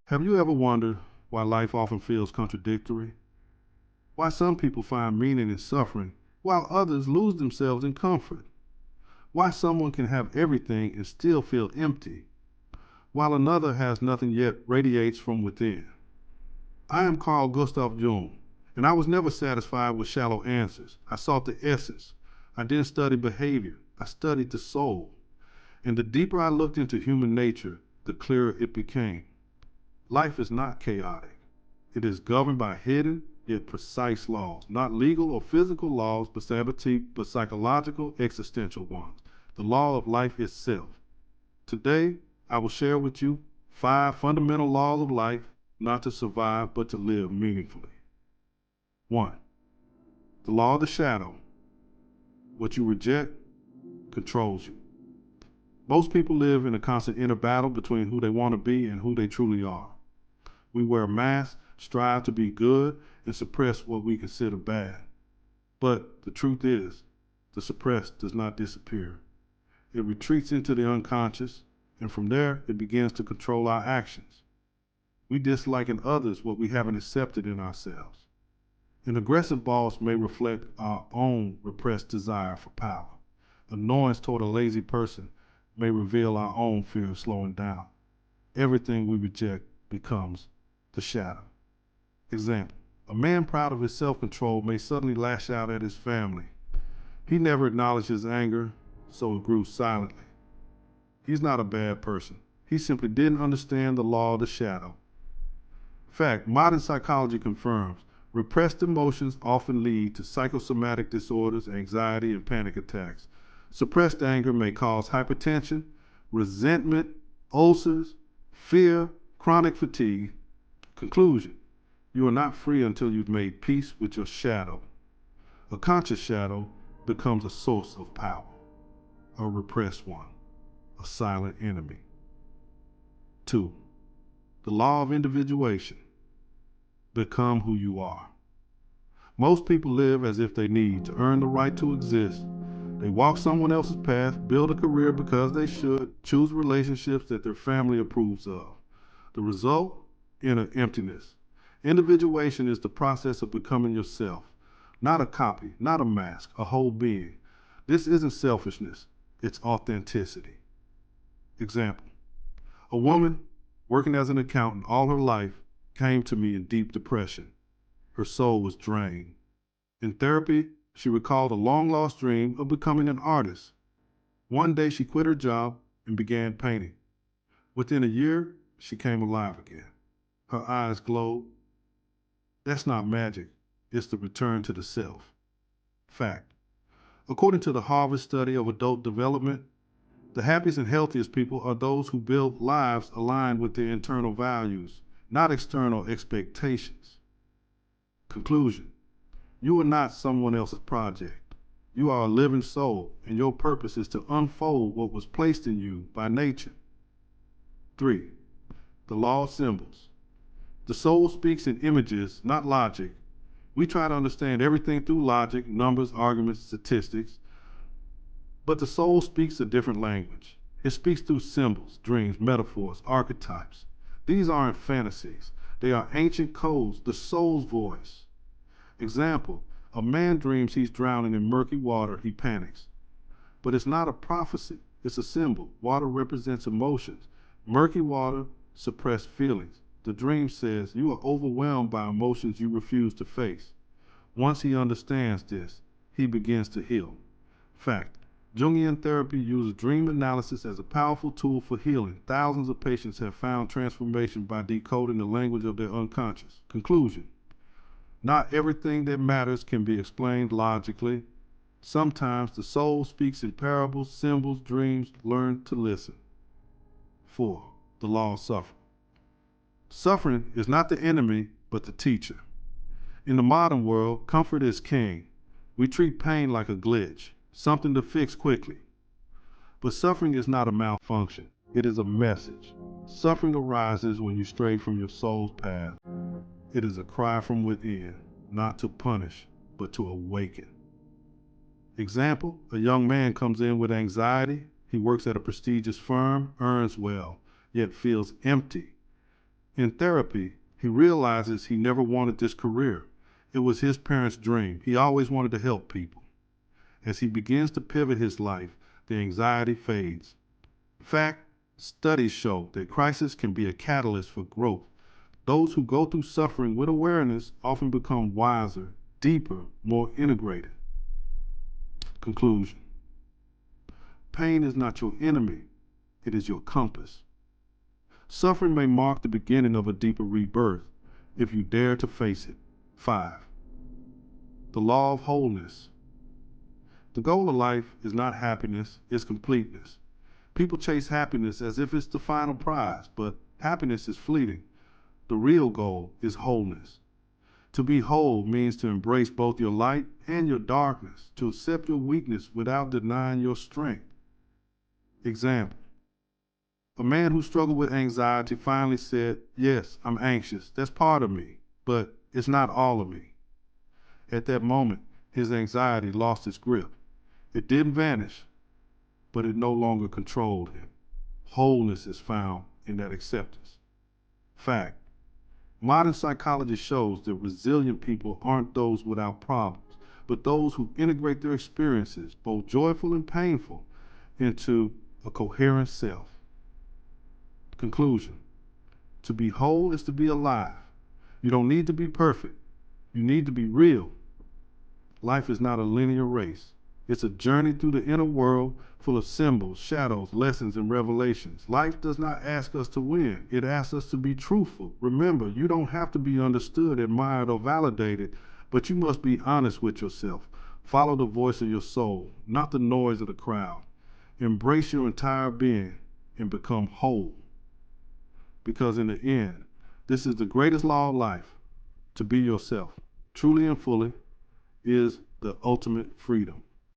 Have you ever wondered why life often feels contradictory? Why some people find meaning in suffering while others lose themselves in comfort? Why someone can have everything and still feel empty while another has nothing yet radiates from within? I am Carl Gustav Jung, and I was never satisfied with shallow answers. I sought the essence. I didn't study behavior. I studied the soul. And the deeper I looked into human nature, the clearer it became. Life is not chaotic. It is governed by hidden yet precise laws, not legal or physical laws, but psychological, existential ones. The law of life itself. Today, I will share with you 5 fundamental laws of life, not to survive, but to live meaningfully. 1. The law of the shadow. What you reject controls you. Most people live in a constant inner battle between who they want to be and who they truly are. We wear masks, strive to be good, and suppress what we consider bad. But the truth is, the suppressed does not disappear. It retreats into the unconscious, and from there, it begins to control our actions. We dislike in others what we haven't accepted in ourselves. An aggressive boss may reflect our own repressed desire for power. Annoyance toward a lazy person may reveal our own fear of slowing down. Everything we reject becomes the shadow. Example, a man proud of his self-control may suddenly lash out at his family. He never acknowledged his anger, so it grew silently. He's not a bad person. He simply didn't understand the law of the shadow. In fact, modern psychology confirms repressed emotions often lead to psychosomatic disorders, anxiety, and panic attacks. Suppressed anger may cause hypertension, resentment, ulcers, fear, chronic fatigue. Conclusion, you are not free until you've made peace with your shadow. A conscious shadow becomes a source of power. A repressed one, a silent enemy. 2. The law of individuation. Become who you are. Most people live as if they need to earn the right to exist. They walk someone else's path, build a career because they should, choose relationships that their family approves of. The result? Inner emptiness. Individuation is the process of becoming yourself, not a copy, not a mask, a whole being. This isn't selfishness, it's authenticity. Example, a woman working as an accountant all her life came to me in deep depression. Her soul was drained. In therapy, she recalled a long-lost dream of becoming an artist. One day she quit her job and began painting. Within a year, she came alive again. Her eyes glowed. That's not magic, it's the return to the self. Fact. According to the Harvard study of adult development, the happiest and healthiest people are those who build lives aligned with their internal values, not external expectations. Conclusion. You are not someone else's project. You are a living soul, and your purpose is to unfold what was placed in you by nature. 3. The law of symbols. The soul speaks in images, not logic. We try to understand everything through logic, numbers, arguments, statistics, but the soul speaks a different language. It speaks through symbols, dreams, metaphors, archetypes. These aren't fantasies. They are ancient codes, the soul's voice. Example, a man dreams he's drowning in murky water, he panics. But it's not a prophecy, it's a symbol. Water represents emotions. Murky water, suppressed feelings. The dream says you are overwhelmed by emotions you refuse to face. Once he understands this, he begins to heal. Fact, Jungian therapy uses dream analysis as a powerful tool for healing. Thousands of patients have found transformation by decoding the language of their unconscious. Conclusion, not everything that matters can be explained logically. Sometimes the soul speaks in parables, symbols, dreams. Learn to listen. 4. The law of suffering. Suffering is not the enemy, but the teacher. In the modern world, comfort is king. We treat pain like a glitch, something to fix quickly. But suffering is not a malfunction. It is a message. Suffering arises when you stray from your soul's path. It is a cry from within, not to punish, but to awaken. Example, a young man comes in with anxiety. He works at a prestigious firm, earns well, yet feels empty. In therapy, he realizes he never wanted this career. It was his parents' dream. He always wanted to help people. As he begins to pivot his life, the anxiety fades. In fact, studies show that crisis can be a catalyst for growth. Those who go through suffering with awareness often become wiser, deeper, more integrated. Conclusion. Pain is not your enemy, it is your compass. Suffering may mark the beginning of a deeper rebirth if you dare to face it. 5. The law of wholeness. The goal of life is not happiness, it's completeness. People chase happiness as if it's the final prize, but happiness is fleeting. The real goal is wholeness. To be whole means to embrace both your light and your darkness, to accept your weakness without denying your strength. Example. A man who struggled with anxiety finally said, "Yes, I'm anxious. That's part of me, but it's not all of me." At that moment, his anxiety lost its grip. It didn't vanish, but it no longer controlled him. Wholeness is found in that acceptance. Fact. Modern psychology shows that resilient people aren't those without problems, but those who integrate their experiences, both joyful and painful, into a coherent self. Conclusion. To be whole is to be alive. You don't need to be perfect. You need to be real. Life is not a linear race. It's a journey through the inner world full of symbols, shadows, lessons, and revelations. Life does not ask us to win. It asks us to be truthful. Remember, you don't have to be understood, admired, or validated, but you must be honest with yourself. Follow the voice of your soul, not the noise of the crowd. Embrace your entire being and become whole. Because in the end, this is the greatest law of life. To be yourself, truly and fully, is the ultimate freedom.